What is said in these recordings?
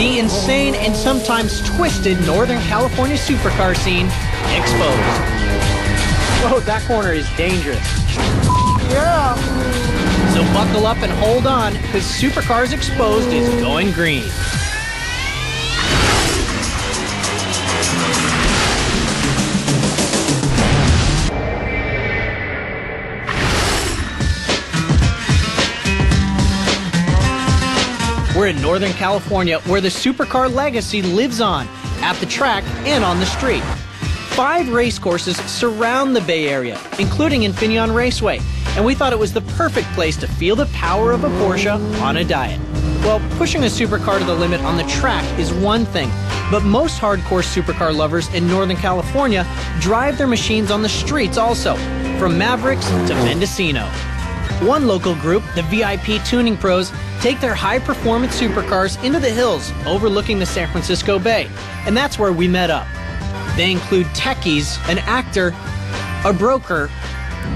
The insane and sometimes twisted Northern California supercar scene exposed. Whoa, that corner is dangerous. Yeah. So buckle up and hold on, because SuperCars Exposed is going green. We're in Northern California, where the supercar legacy lives on, at the track and on the street. 5 race courses surround the Bay Area, including Infineon Raceway, and we thought it was the perfect place to feel the power of a Porsche on a diet. Well, pushing a supercar to the limit on the track is one thing, but most hardcore supercar lovers in Northern California drive their machines on the streets also, from Mavericks to Mendocino. One local group, the VIP Tuning Pros, take their high-performance supercars into the hills overlooking the San Francisco Bay, and that's where we met up. They include techies, an actor, a broker,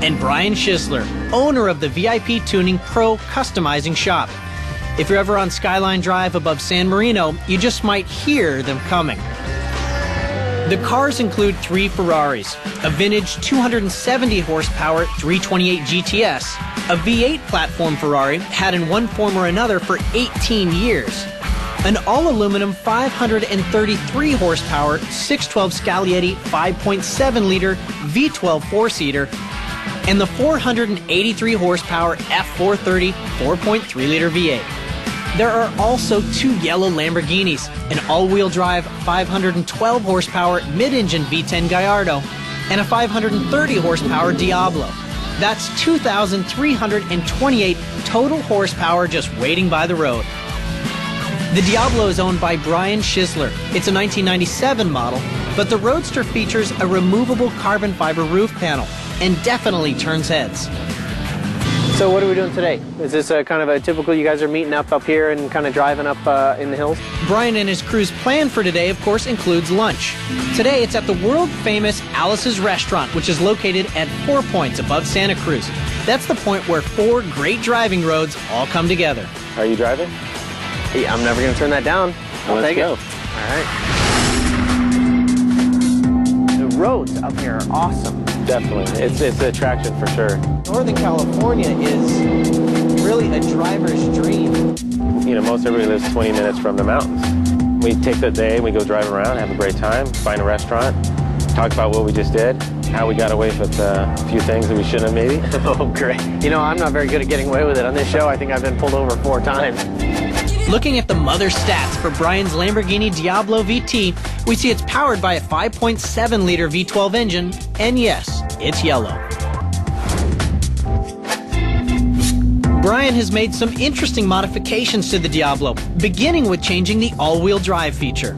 and Brian Schisler, owner of the VIP Tuning Pro Customizing Shop. If you're ever on Skyline Drive above San Marino, you just might hear them coming. The cars include 3 Ferraris, a vintage 270 horsepower 328 GTS, a V8 platform Ferrari had in one form or another for 18 years, an all-aluminum 533 horsepower 612 Scaglietti 5.7-liter V12 4-seater, and the 483 horsepower F430 4.3-liter V8. There are also 2 yellow Lamborghinis, an all-wheel drive 512 horsepower mid-engine V10 Gallardo, and a 530 horsepower Diablo. That's 2,328 total horsepower just waiting by the road. The Diablo is owned by Brian Schisler. It's a 1997 model, but the Roadster features a removable carbon fiber roof panel and definitely turns heads. So what are we doing today? Is this a kind of a typical, you guys are meeting up here and kind of driving up in the hills? Brian and his crew's plan for today, of course, includes lunch. Today, it's at the world-famous Alice's Restaurant, which is located at 4 points above Santa Cruz. That's the point where 4 great driving roads all come together. Are you driving? Yeah, I'm never going to turn that down. I'll take it. Let's go. All right. The roads up here are awesome. Definitely. It's an attraction for sure. Northern California is really a driver's dream. You know, most everybody lives 20 minutes from the mountains. We take the day, we go drive around, have a great time, find a restaurant, talk about what we just did, how we got away with a few things that we shouldn't have maybe. Oh, great. You know, I'm not very good at getting away with it. On this show, I think I've been pulled over 4 times. Looking at the mother stats for Brian's Lamborghini Diablo VT, we see it's powered by a 5.7-liter V12 engine, and yes, it's yellow. Brian has made some interesting modifications to the Diablo, beginning with changing the all-wheel drive feature.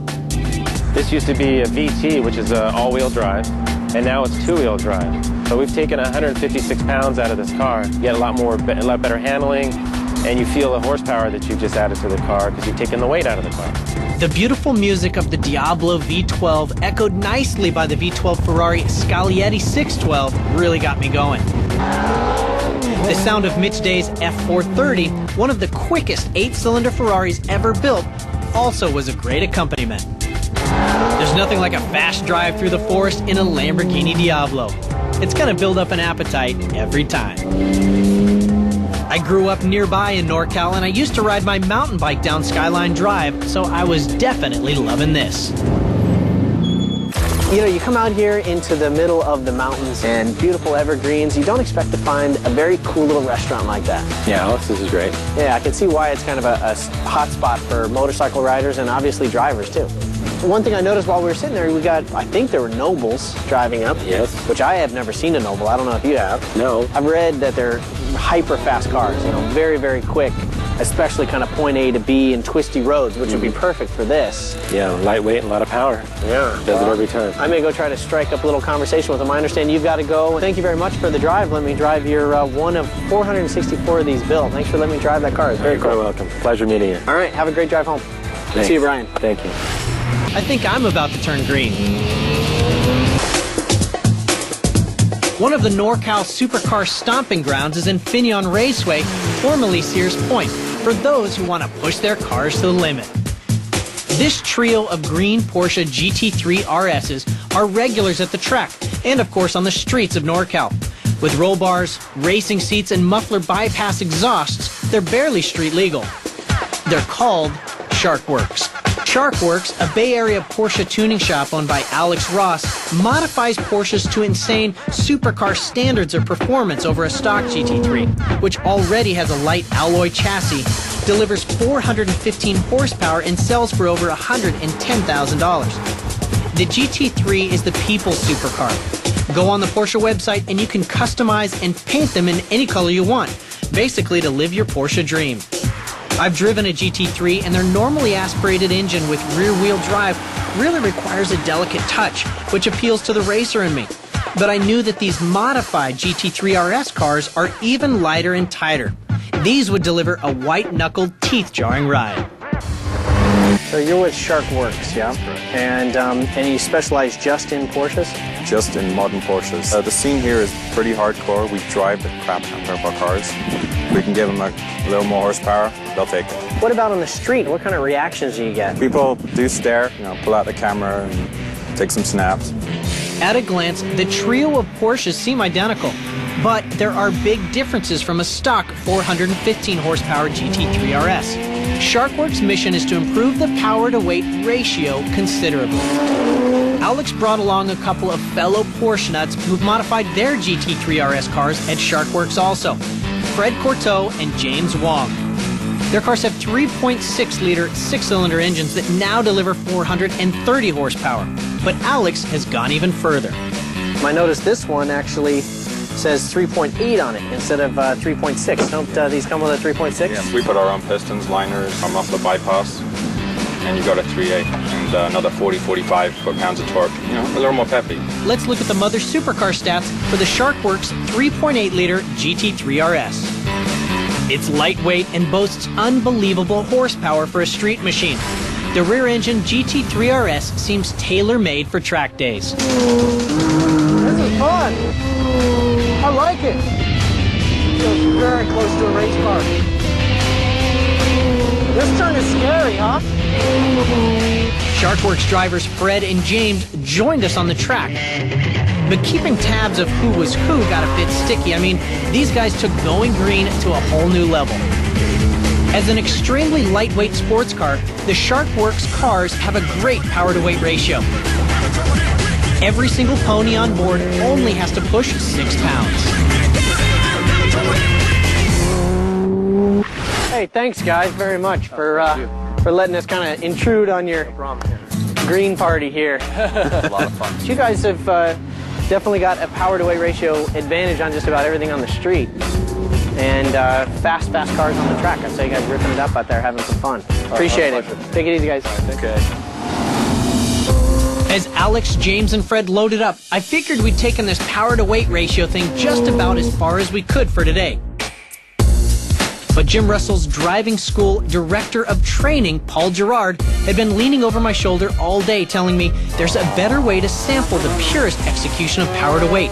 This used to be a VT, which is an all-wheel drive, and now it's 2-wheel drive. So we've taken 156 pounds out of this car. You get a lot better handling, and you feel the horsepower that you've just added to the car because you've taken the weight out of the car. The beautiful music of the Diablo V12, echoed nicely by the V12 Ferrari Scaglietti 612, really got me going. The sound of Mitch Day's F430, one of the quickest 8-cylinder Ferraris ever built, also was a great accompaniment. There's nothing like a fast drive through the forest in a Lamborghini Diablo. It's gonna build up an appetite every time. I grew up nearby in NorCal, and I used to ride my mountain bike down Skyline Drive, so I was definitely loving this. You know, you come out here into the middle of the mountains and beautiful evergreens. You don't expect to find a very cool little restaurant like that. Yeah, Alex, this is great. Yeah, I can see why it's kind of a hot spot for motorcycle riders and obviously drivers too. One thing I noticed while we were sitting there, we got, I think there were Nobles driving up. Yes. Which I have never seen a Noble. I don't know if you have. No. I've read that they're hyper fast cars, you know, very, very quick, especially kind of point A to B and twisty roads, which would be perfect for this. Yeah, lightweight and a lot of power. Yeah. Does it every time. I may go try to strike up a little conversation with them. I understand you've got to go. Thank you very much for the drive. Let me drive your one of 464 of these built. Thanks for letting me drive that car. It's very cool. You're welcome. Pleasure meeting you. All right, have a great drive home. Thanks. See you, Brian. Thank you. I think I'm about to turn green. One of the NorCal supercar stomping grounds is Infineon Raceway, formerly Sears Point, for those who want to push their cars to the limit. This trio of green Porsche GT3 RSs are regulars at the track and, of course, on the streets of NorCal. With roll bars, racing seats, and muffler bypass exhausts, they're barely street legal. They're called SharkWorks. SharkWorks, a Bay Area Porsche tuning shop owned by Alex Ross, modifies Porsches to insane supercar standards of performance over a stock GT3, which already has a light alloy chassis, delivers 415 horsepower, and sells for over $110,000. The GT3 is the people's supercar. Go on the Porsche website and you can customize and paint them in any color you want, basically to live your Porsche dream. I've driven a GT3, and their normally aspirated engine with rear-wheel drive really requires a delicate touch, which appeals to the racer in me. But I knew that these modified GT3 RS cars are even lighter and tighter. These would deliver a white-knuckled, teeth-jarring ride. So you're with SharkWorks, yeah? And you specialize just in Porsches? Just in modern Porsches. The scene here is pretty hardcore. We drive the crap out of our cars. We can give them a little more horsepower, they'll take it. What about on the street? What kind of reactions do you get? People do stare, pull out the camera and take some snaps. At a glance, the trio of Porsches seem identical, but there are big differences from a stock 415 horsepower GT3 RS. SharkWorks' mission is to improve the power-to-weight ratio considerably. Alex brought along a couple of fellow Porsche nuts who've modified their GT3 RS cars at SharkWorks also, Fred Courteau and James Wong. Their cars have 3.6-liter six-cylinder engines that now deliver 430 horsepower, but Alex has gone even further. I noticed this one actually says 3.8 on it instead of 3.6. Don't these come with a 3.6? Yeah, we put our own pistons, liners, our muffler bypass, and you got a 3.8 and another 40-45 foot-pounds of torque. A little more peppy. Let's look at the mother supercar stats for the SharkWorks 3.8-liter GT3 RS. It's lightweight and boasts unbelievable horsepower for a street machine. The rear-engine GT3 RS seems tailor-made for track days. This is fun. I like it. Feels very close to a race car. This turn is scary, huh? SharkWorks drivers Fred and James joined us on the track. But keeping tabs of who was who got a bit sticky. I mean, these guys took going green to a whole new level. As an extremely lightweight sports car, the SharkWorks cars have a great power-to-weight ratio. Every single pony on board only has to push 6 pounds. Hey, thanks guys very much for letting us kind of intrude on your green party here. A lot of fun. You guys have definitely got a power-to-weight ratio advantage on just about everything on the street. And fast cars on the track. I saw you guys ripping it up out there, having some fun. Appreciate it. Take it easy, guys. Okay. As Alex, James, and Fred loaded up, I figured we'd taken this power-to-weight ratio thing just about as far as we could for today. But Jim Russell's driving school director of training, Paul Gerard, had been leaning over my shoulder all day telling me there's a better way to sample the purest execution of power-to-weight.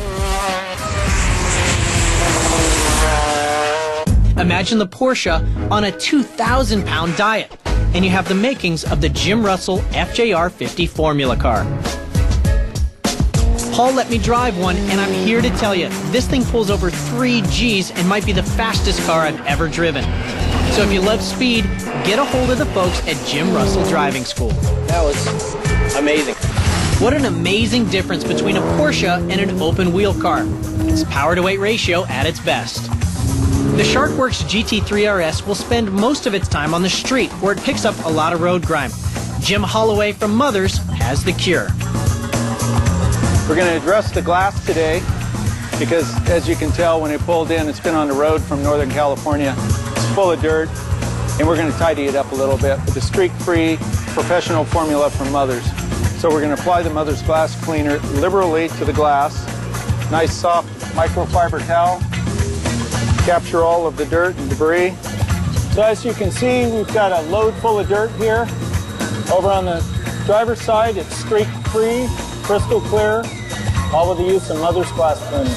Imagine the Porsche on a 2,000-pound diet, and you have the makings of the Jim Russell FJR 50 formula car. Paul let me drive one, and I'm here to tell you, this thing pulls over 3 Gs and might be the fastest car I've ever driven. So if you love speed, get a hold of the folks at Jim Russell Driving School. That was amazing. What an amazing difference between a Porsche and an open-wheel car. It's power-to-weight ratio at its best. The SharkWorks GT3 RS will spend most of its time on the street, where it picks up a lot of road grime. Jim Holloway from Mothers has the cure. We're going to address the glass today because, as you can tell, when it pulled in, it's been on the road from Northern California. It's full of dirt, and we're going to tidy it up a little bit with the streak-free professional formula from Mothers. So we're going to apply the Mothers glass cleaner liberally to the glass. Nice soft microfiber towel. Capture all of the dirt and debris. So as you can see, we've got a load full of dirt here. Over on the driver's side, it's streak-free, crystal clear, all with the use of Mothers glass cleaner.